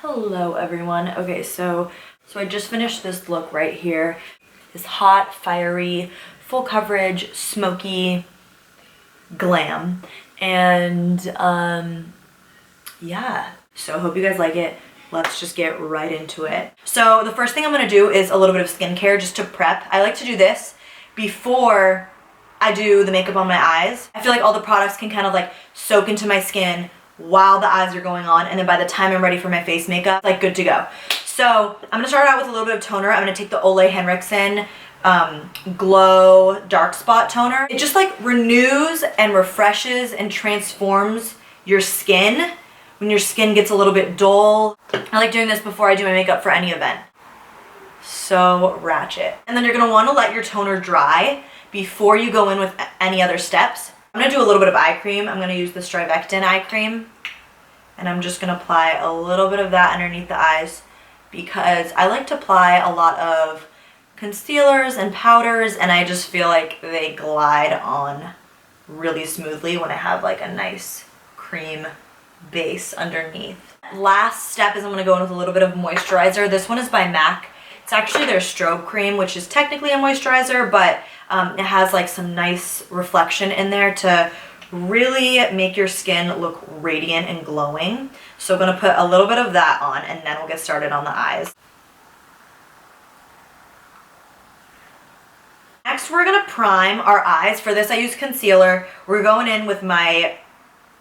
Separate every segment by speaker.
Speaker 1: Hello everyone. Okay, so I just finished this look right here. This hot, fiery, full coverage, smoky glam. And yeah. So I hope you guys like it. Let's just get right into it. So the first thing I'm gonna do is a little bit of skincare just to prep. I like to do this before I do the makeup on my eyes. I feel like all the products can kind of like soak into my skin while the eyes are going on, and then by the time I'm ready for my face makeup, like good to go. So I'm gonna start out with a little bit of toner. I'm gonna take the Ole Henriksen Glow Dark Spot Toner. It just like renews and refreshes and transforms your skin when your skin gets a little bit dull. I like doing this before I do my makeup for any event. So ratchet. And then you're gonna wanna let your toner dry before you go in with any other steps. I'm gonna do a little bit of eye cream. I'm gonna use the Strivectin eye cream. And I'm just gonna apply a little bit of that underneath the eyes because I like to apply a lot of concealers and powders, and I just feel like they glide on really smoothly when I have like a nice cream base underneath. Last step is I'm gonna go in with a little bit of moisturizer. This one is by MAC. It's actually their strobe cream, which is technically a moisturizer, but it has like some nice reflection in there to really make your skin look radiant and glowing. So I'm gonna put a little bit of that on, and then we'll get started on the eyes. Next, we're gonna prime our eyes. For this, I use concealer. We're going in with my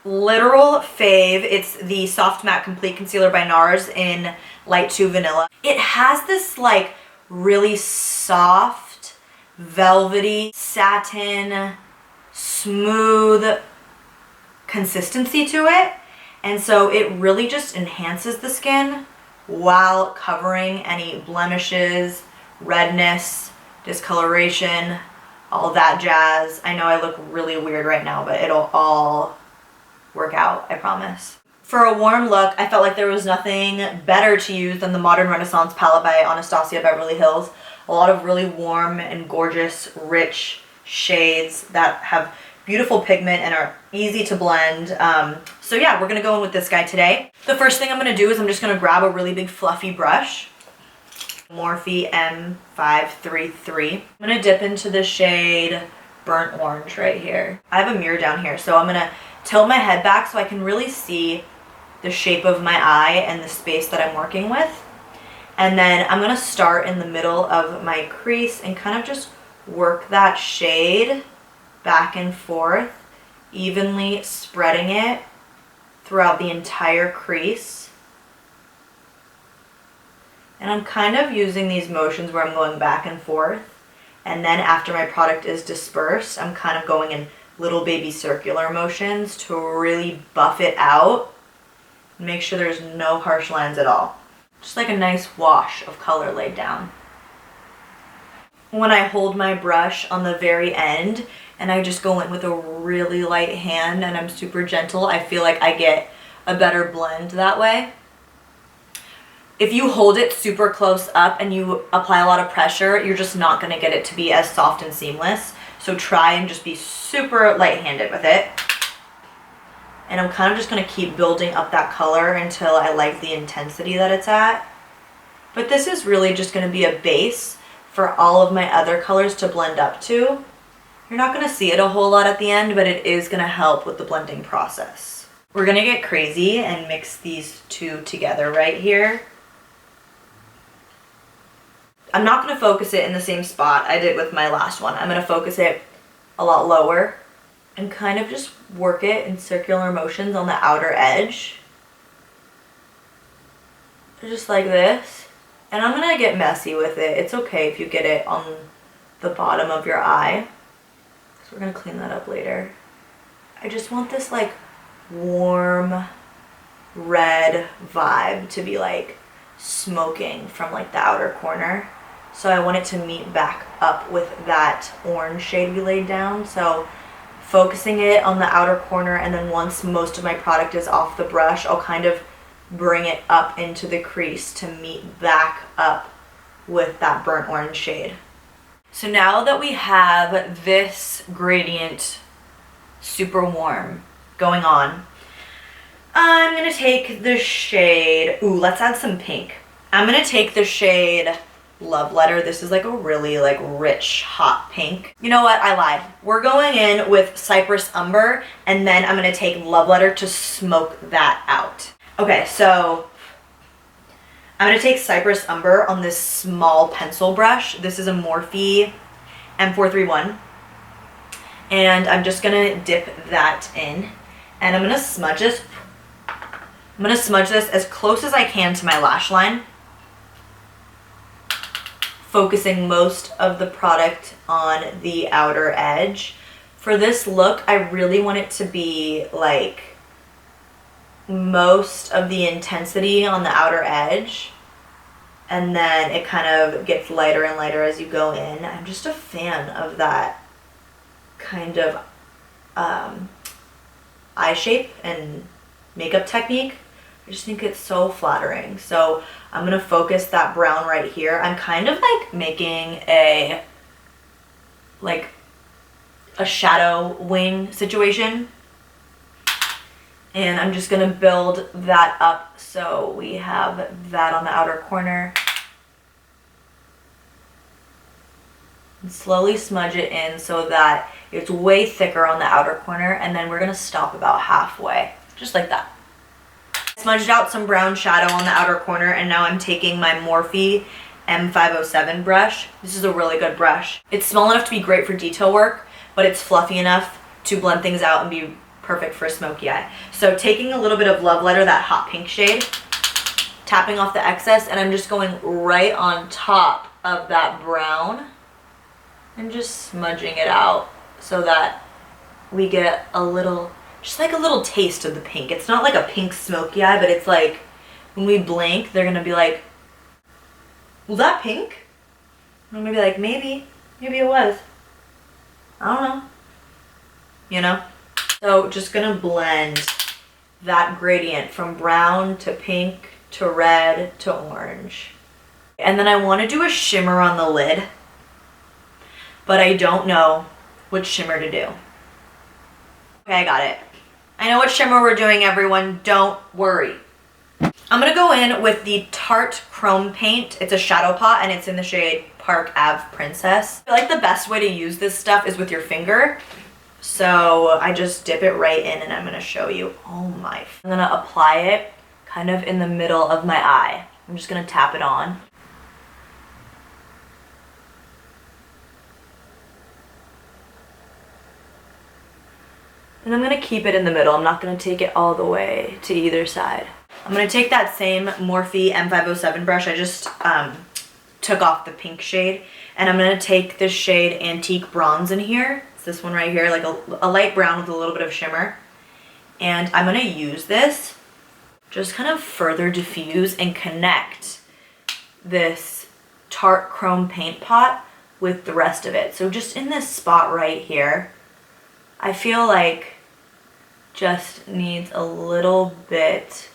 Speaker 1: literal fave. It's the Soft Matte Complete Concealer by NARS in Light 2 Vanilla. It has this like really soft, velvety, satin, smooth consistency to it. And so it really just enhances the skin while covering any blemishes, redness, discoloration, all that jazz. I know I look really weird right now, but it'll all work out, I promise. For a warm look, I felt like there was nothing better to use than the Modern Renaissance palette by Anastasia Beverly Hills. A lot of really warm and gorgeous, rich shades that have beautiful pigment and are easy to blend. So yeah, we're gonna go in with this guy today. The first thing I'm gonna do is I'm just gonna grab a really big fluffy brush. Morphe M533. I'm gonna dip into the shade Burnt Orange right here. I have a mirror down here, so I'm gonna tilt my head back so I can really see the shape of my eye and the space that I'm working with. And then I'm gonna start in the middle of my crease and kind of just work that shade back and forth, evenly spreading it throughout the entire crease. And I'm kind of using these motions where I'm going back and forth. And then after my product is dispersed, I'm kind of going in little baby circular motions to really buff it out. Make sure there's no harsh lines at all. Just like a nice wash of color laid down. When I hold my brush on the very end and I just go in with a really light hand and I'm super gentle, I feel like I get a better blend that way. If you hold it super close up and you apply a lot of pressure, you're just not gonna get it to be as soft and seamless. So try and just be super light-handed with it. And I'm kind of just gonna keep building up that color until I like the intensity that it's at. But this is really just gonna be a base for all of my other colors to blend up to. You're not gonna see it a whole lot at the end, but it is gonna help with the blending process. We're gonna get crazy and mix these two together right here. I'm not gonna focus it in the same spot I did with my last one. I'm gonna focus it a lot lower and kind of just work it in circular motions on the outer edge. Just like this. And I'm gonna get messy with it. It's okay if you get it on the bottom of your eye. So we're gonna clean that up later. I just want this like warm red vibe to be like smoking from like the outer corner. So I want it to meet back up with that orange shade we laid down. So focusing it on the outer corner, and then once most of my product is off the brush, I'll kind of bring it up into the crease to meet back up with that burnt orange shade. So now that we have this gradient super warm going on, I'm gonna take the shade, ooh, let's add some pink. I'm gonna take the shade Love Letter. This is like a really like rich, hot pink. You know what, I lied. We're going in with Cypress Umber, and then I'm gonna take Love Letter to smoke that out. Okay, so I'm gonna take Cypress Umber on this small pencil brush. This is a Morphe M431. And I'm just gonna dip that in, and I'm gonna smudge this. I'm gonna smudge this as close as I can to my lash line, focusing most of the product on the outer edge. For this look, I really want it to be like most of the intensity on the outer edge, and then it kind of gets lighter and lighter as you go in. I'm just a fan of that kind of eye shape and makeup technique. I just think it's so flattering. So I'm gonna focus that brown right here. I'm kind of like making a shadow wing situation, and I'm just gonna build that up so we have that on the outer corner. And slowly smudge it in so that it's way thicker on the outer corner, and then we're gonna stop about halfway, just like that. I smudged out some brown shadow on the outer corner, and now I'm taking my Morphe M507 brush. This is a really good brush. It's small enough to be great for detail work, but it's fluffy enough to blend things out and be perfect for a smoky eye. So taking a little bit of Love Letter, that hot pink shade, tapping off the excess, and I'm just going right on top of that brown and just smudging it out so that we get a little, just like a little taste of the pink. It's not like a pink smoky eye, but it's like when we blink, they're gonna be like, was that pink? And I'm gonna be like, maybe it was. I don't know. You know? So just gonna blend that gradient from brown to pink to red to orange. And then I wanna do a shimmer on the lid, but I don't know which shimmer to do. Okay, I got it. I know what shimmer we're doing, everyone. Don't worry. I'm gonna go in with the Tarte Chrome Paint. It's a shadow pot, and it's in the shade Park Ave Princess. I feel like the best way to use this stuff is with your finger. So I just dip it right in, and I'm gonna show you. Oh my. I'm gonna apply it kind of in the middle of my eye. I'm just gonna tap it on. And I'm gonna keep it in the middle. I'm not gonna take it all the way to either side. I'm gonna take that same Morphe M507 brush. I just took off the pink shade, and I'm gonna take this shade Antique Bronze in here. It's this one right here, like a light brown with a little bit of shimmer. And I'm gonna use this, just kind of further diffuse and connect this Tarte Chrome Paint pot with the rest of it. So just in this spot right here, I feel like just needs a little bit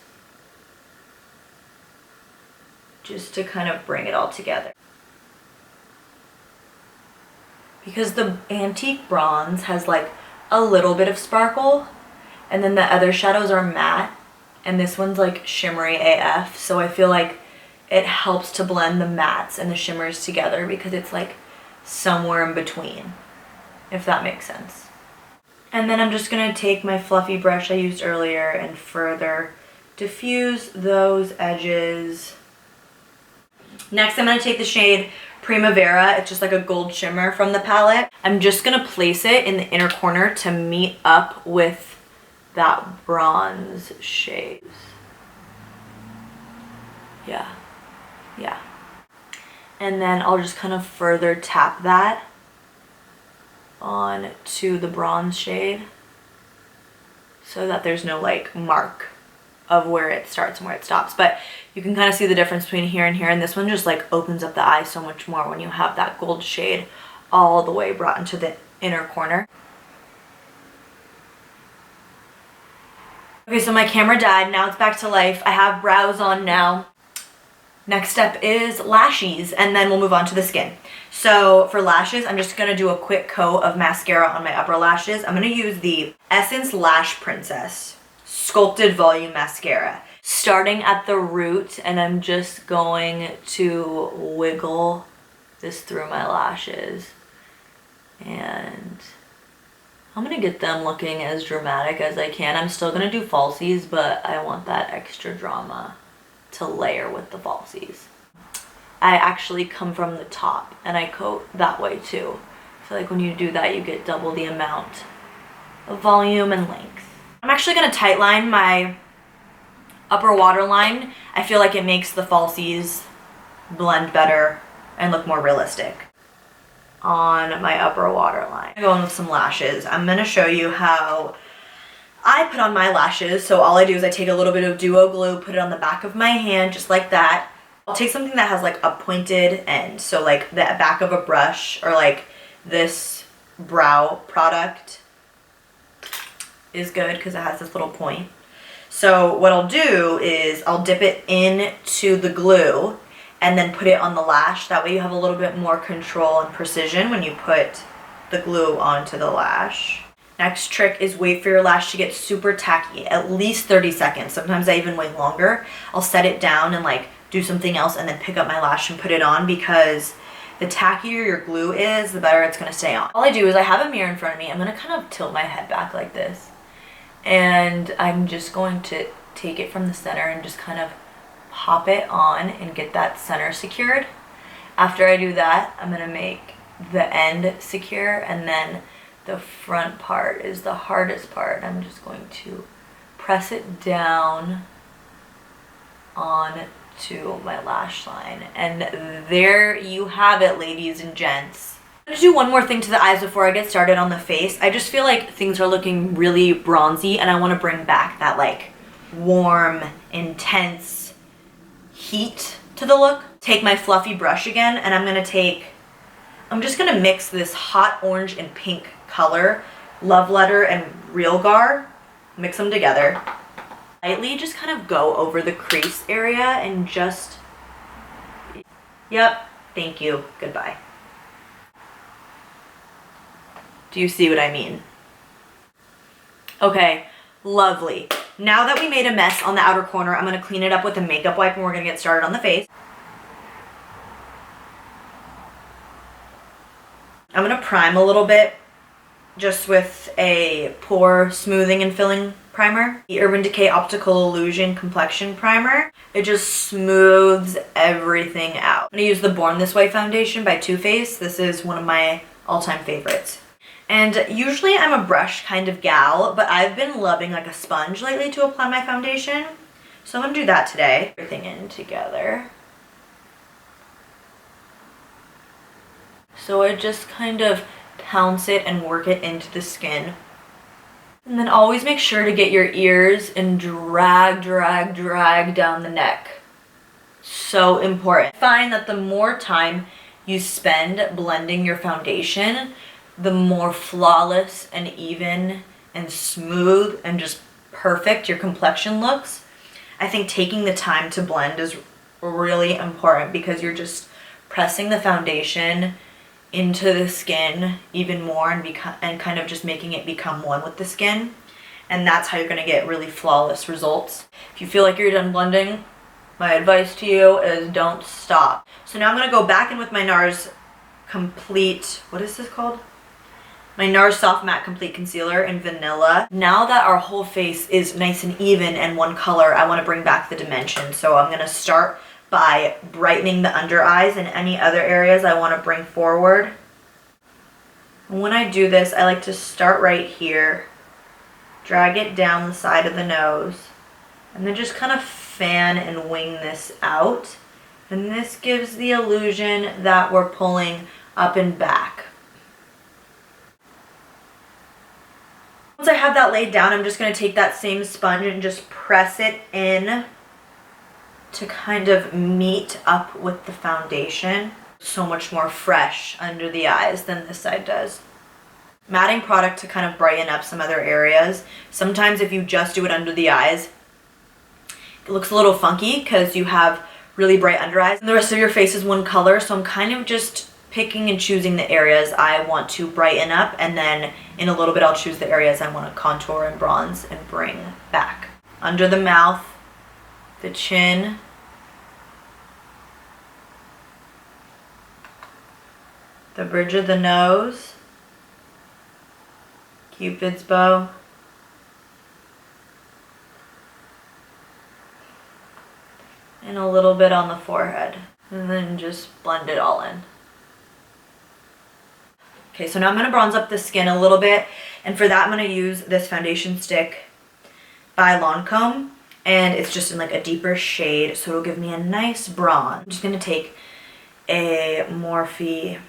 Speaker 1: just to kind of bring it all together. Because the Antique Bronze has like a little bit of sparkle, and then the other shadows are matte, and this one's like shimmery AF, so I feel like it helps to blend the mattes and the shimmers together because it's like somewhere in between, if that makes sense. And then I'm just gonna take my fluffy brush I used earlier and further diffuse those edges. Next, I'm gonna take the shade Primavera. It's just like a gold shimmer from the palette. I'm just gonna place it in the inner corner to meet up with that bronze shade. Yeah. And then I'll just kind of further tap that on to the bronze shade so that there's no like mark of where it starts and where it stops. But you can kind of see the difference between here and here, and this one just like opens up the eye so much more when you have that gold shade all the way brought into the inner corner. Okay, so my camera died. Now it's back to life. I have brows on now. Next step is lashes, and then we'll move on to the skin. So for lashes, I'm just gonna do a quick coat of mascara on my upper lashes. I'm gonna use the Essence Lash Princess. Sculpted Volume Mascara. Starting at the root, and I'm just going to wiggle this through my lashes. And I'm gonna get them looking as dramatic as I can. I'm still gonna do falsies, but I want that extra drama to layer with the falsies. I actually come from the top and I coat that way too. I feel like when you do that, you get double the amount of volume and length. I'm actually gonna tightline my upper waterline. I feel like it makes the falsies blend better and look more realistic on my upper waterline. I'm going with some lashes. I'm gonna show you how I put on my lashes. So all I do is I take a little bit of duo glue, put it on the back of my hand, just like that. I'll take something that has like a pointed end. So like the back of a brush, or like this brow product is good because it has this little point. So what I'll do is I'll dip it into the glue and then put it on the lash. That way you have a little bit more control and precision when you put the glue onto the lash. Next trick is wait for your lash to get super tacky, at least 30 seconds. Sometimes I even wait longer. I'll set it down and like do something else and then pick up my lash and put it on, because the tackier your glue is, the better it's gonna stay on. All I do is I have a mirror in front of me. I'm gonna kind of tilt my head back like this. And I'm just going to take it from the center and just kind of pop it on and get that center secured. After I do that, I'm gonna make the end secure, and then the front part is the hardest part. I'm just going to press it down onto my lash line. And there you have it, ladies and gents. I'm gonna do one more thing to the eyes before I get started on the face. I just feel like things are looking really bronzy, and I wanna bring back that like warm, intense heat to the look. Take my fluffy brush again, and I'm just gonna mix this hot orange and pink color, Love Letter and Real Gar, mix them together. Lightly just kind of go over the crease area and just, yep, thank you, goodbye. Do you see what I mean? Okay, lovely. Now that we made a mess on the outer corner, I'm gonna clean it up with a makeup wipe, and we're gonna get started on the face. I'm gonna prime a little bit just with a pore smoothing and filling primer. The Urban Decay Optical Illusion Complexion Primer. It just smooths everything out. I'm gonna use the Born This Way foundation by Too Faced. This is one of my all-time favorites. And usually I'm a brush kind of gal, but I've been loving like a sponge lately to apply my foundation. So I'm gonna do that today. Everything in together. So I just kind of pounce it and work it into the skin. And then always make sure to get your ears and drag down the neck. So important. I find that the more time you spend blending your foundation, the more flawless and even and smooth and just perfect your complexion looks. I think taking the time to blend is really important, because you're just pressing the foundation into the skin even more and kind of just making it become one with the skin. And that's how you're gonna get really flawless results. If you feel like you're done blending, my advice to you is don't stop. So now I'm gonna go back in with my NARS Complete, what is this called? My NARS Soft Matte Complete Concealer in Vanilla. Now that our whole face is nice and even and one color, I want to bring back the dimension. So I'm going to start by brightening the under eyes, and any other areas I want to bring forward. And when I do this, I like to start right here, drag it down the side of the nose, and then just kind of fan and wing this out. And this gives the illusion that we're pulling up and back. Once I have that laid down, I'm just going to take that same sponge and just press it in to kind of meet up with the foundation. So much more fresh under the eyes than this side does. I'm adding product to kind of brighten up some other areas. Sometimes if you just do it under the eyes, it looks a little funky because you have really bright under eyes and the rest of your face is one color. So I'm kind of just picking and choosing the areas I want to brighten up, and then in a little bit I'll choose the areas I want to contour and bronze and bring back. under the mouth, the chin, the bridge of the nose, Cupid's bow, and a little bit on the forehead. And then just blend it all in. Okay, so now I'm going to bronze up the skin a little bit, and for that I'm going to use this foundation stick by Lancome, and it's just in like a deeper shade, so it'll give me a nice bronze. I'm just going to take a Morphe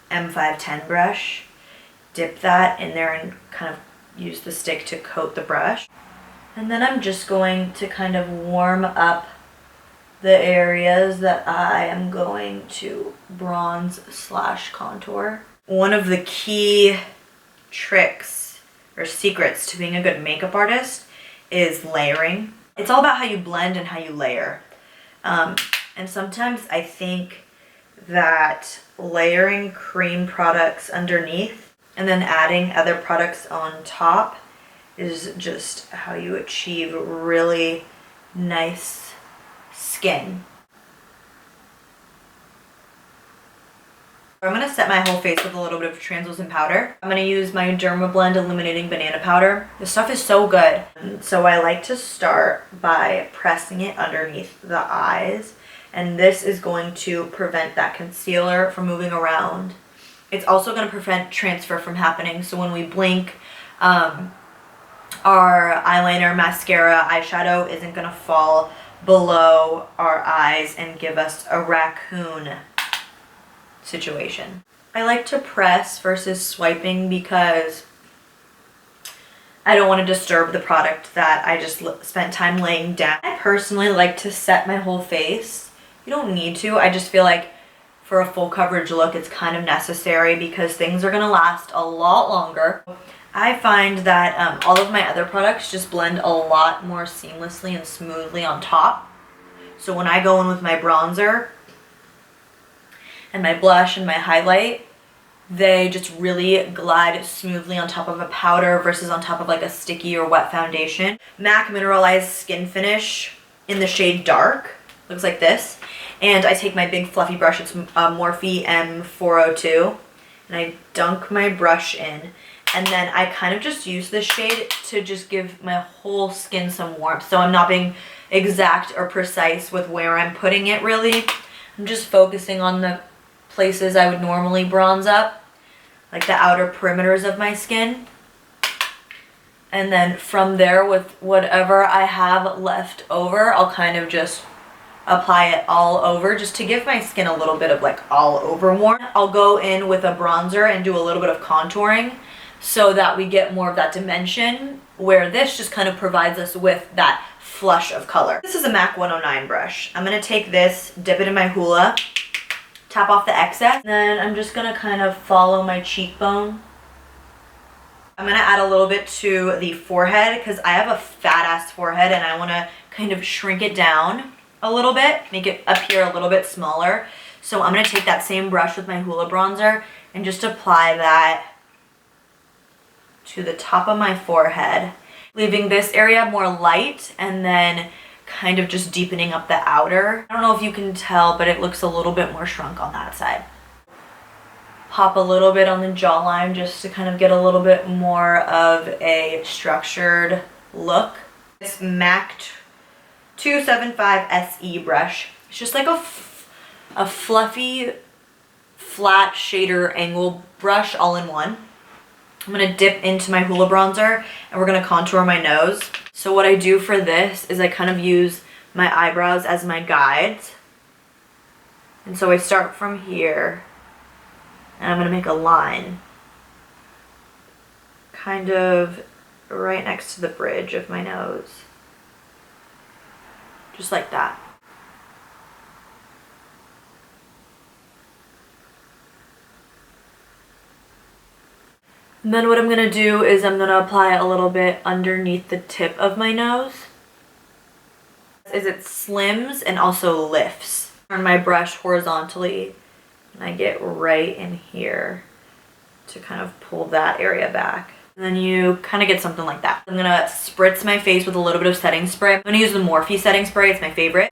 Speaker 1: M510 brush, dip that in there and kind of use the stick to coat the brush. And then I'm just going to kind of warm up the areas that I am going to bronze / contour. One of the key tricks or secrets to being a good makeup artist is layering. It's all about how you blend and how you layer. And sometimes I think that layering cream products underneath and then adding other products on top is just how you achieve really nice skin. I'm going to set my whole face with a little bit of translucent powder. I'm going to use my Dermablend Illuminating Banana Powder. This stuff is so good. So I like to start by pressing it underneath the eyes. And this is going to prevent that concealer from moving around. It's also going to prevent transfer from happening. So when we blink, our eyeliner, mascara, eyeshadow isn't going to fall below our eyes and give us a raccoon situation. I like to press versus swiping because I don't want to disturb the product that I just spent time laying down. I personally like to set my whole face. You don't need to. I just feel like for a full coverage look it's kind of necessary because things are going to last a lot longer. I find that all of my other products just blend a lot more seamlessly and smoothly on top. So when I go in with my bronzer and my blush and my highlight, they just really glide smoothly on top of a powder versus on top of like a sticky or wet foundation. MAC Mineralized Skin Finish in the shade Dark. Looks like this. And I take my big fluffy brush, it's Morphe M402, and I dunk my brush in. And then I kind of just use this shade to just give my whole skin some warmth. So I'm not being exact or precise with where I'm putting it really. I'm just focusing on the places I would normally bronze up, like the outer perimeters of my skin. And then from there, with whatever I have left over, I'll kind of just apply it all over just to give my skin a little bit of like all over warmth. I'll go in with a bronzer and do a little bit of contouring so that we get more of that dimension, where this just kind of provides us with that flush of color. This is a MAC 109 brush. I'm going to take this, dip it in my hula, tap off the excess, then I'm just going to kind of follow my cheekbone. I'm going to add a little bit to the forehead because I have a fat ass forehead and I want to kind of shrink it down a little bit, make it appear a little bit smaller. So I'm going to take that same brush with my hula bronzer and just apply that to the top of my forehead, leaving this area more light and then kind of just deepening up the outer. I don't know if you can tell, but it looks a little bit more shrunk on that side. Pop a little bit on the jawline just to kind of get a little bit more of a structured look. This MAC 275 SE brush. It's just like a fluffy, flat shader angle brush all in one. I'm going to dip into my hula bronzer and we're going to contour my nose. So what I do for this is I kind of use my eyebrows as my guides. And so I start from here and I'm going to make a line kind of right next to the bridge of my nose. Just like that. And then what I'm going to do is I'm going to apply a little bit underneath the tip of my nose. As it slims and also lifts. Turn my brush horizontally and I get right in here to kind of pull that area back. And then you kind of get something like that. I'm gonna spritz my face with a little bit of setting spray. I'm gonna use the Morphe setting spray, it's my favorite.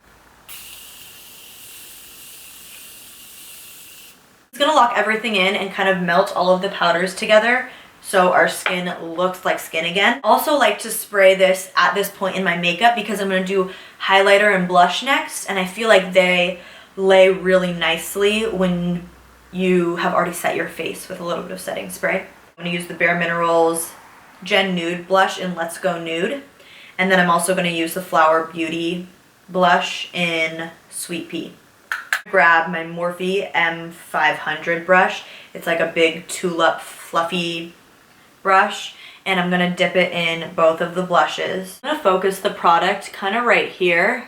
Speaker 1: It's gonna lock everything in and kind of melt all of the powders together so our skin looks like skin again. Also like to spray this at this point in my makeup because I'm gonna do highlighter and blush next, and I feel like they lay really nicely when you have already set your face with a little bit of setting spray. I'm gonna use the Bare Minerals Gen Nude blush in Let's Go Nude, and then I'm also gonna use the Flower Beauty blush in Sweet Pea. Grab my Morphe M500 brush. It's like a big tulip fluffy brush, and I'm gonna dip it in both of the blushes. I'm gonna focus the product kind of right here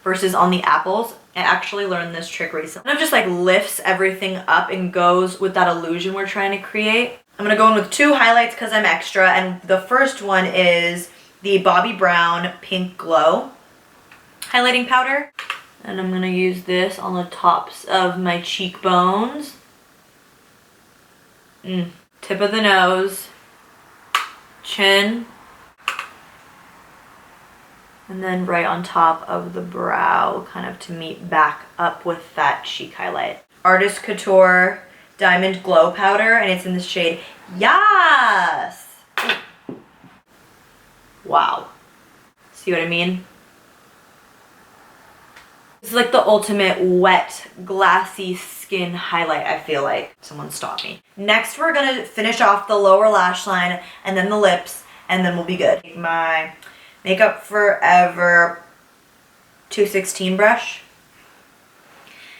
Speaker 1: versus on the apples. I actually learned this trick recently. It just like lifts everything up and goes with that illusion we're trying to create. I'm gonna go in with 2 highlights because I'm extra, and the first one is the Bobbi Brown Pink Glow highlighting powder. And I'm gonna use this on the tops of my cheekbones. Tip of the nose, chin, and then right on top of the brow, kind of to meet back up with that cheek highlight. Artist Couture Diamond Glow Powder, and it's in the shade Yas! Wow. See what I mean? This is like the ultimate wet, glassy skin highlight, I feel like. Someone stop me. Next, we're gonna finish off the lower lash line and then the lips, and then we'll be good. Take my Makeup Forever 216 brush.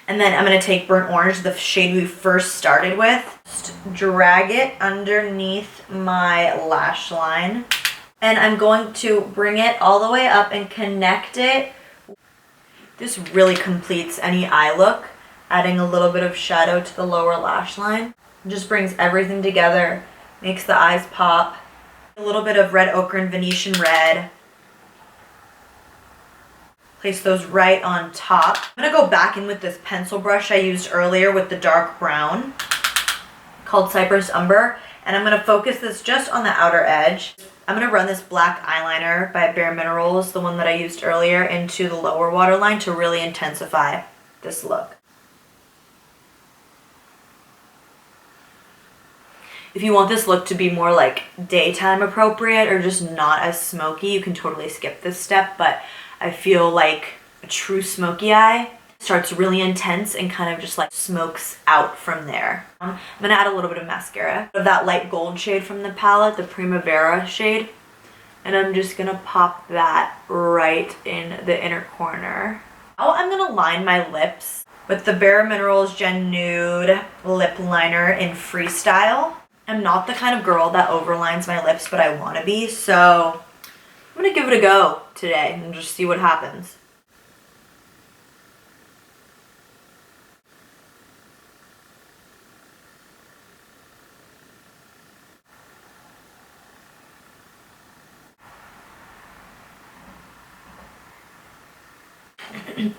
Speaker 1: And then I'm gonna take Burnt Orange, the shade we first started with. Just drag it underneath my lash line. And I'm going to bring it all the way up and connect it. This really completes any eye look, adding a little bit of shadow to the lower lash line. It just brings everything together, makes the eyes pop. A little bit of red ochre and Venetian red. Place those right on top. I'm gonna go back in with this pencil brush I used earlier with the dark brown called Cypress Umber, and I'm gonna focus this just on the outer edge. I'm gonna run this black eyeliner by Bare Minerals, the one that I used earlier, into the lower waterline to really intensify this look. If you want this look to be more like daytime appropriate or just not as smoky, you can totally skip this step, but I feel like a true smoky eye starts really intense and kind of just like smokes out from there. I'm gonna add a little bit of mascara of that light gold shade from the palette, the Primavera shade, and I'm just gonna pop that right in the inner corner. Now I'm gonna line my lips with the Bare Minerals Gen Nude lip liner in Freestyle. I'm not the kind of girl that overlines my lips, but I wanna be, so I'm gonna give it a go today and just see what happens.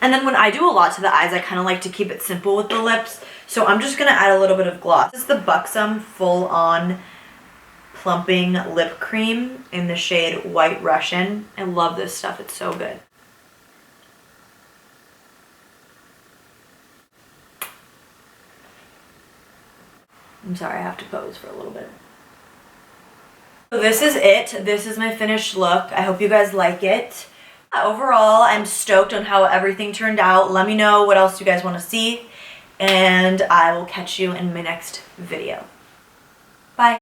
Speaker 1: And then when I do a lot to the eyes, I kind of like to keep it simple with the lips. So I'm just going to add a little bit of gloss. This is the Buxom Full On Plumping Lip Cream in the shade White Russian. I love this stuff. It's so good. I'm sorry, I have to pose for a little bit. So this is it. This is my finished look. I hope you guys like it. Overall, I'm stoked on how everything turned out. Let me know what else you guys want to see, and I will catch you in my next video. Bye.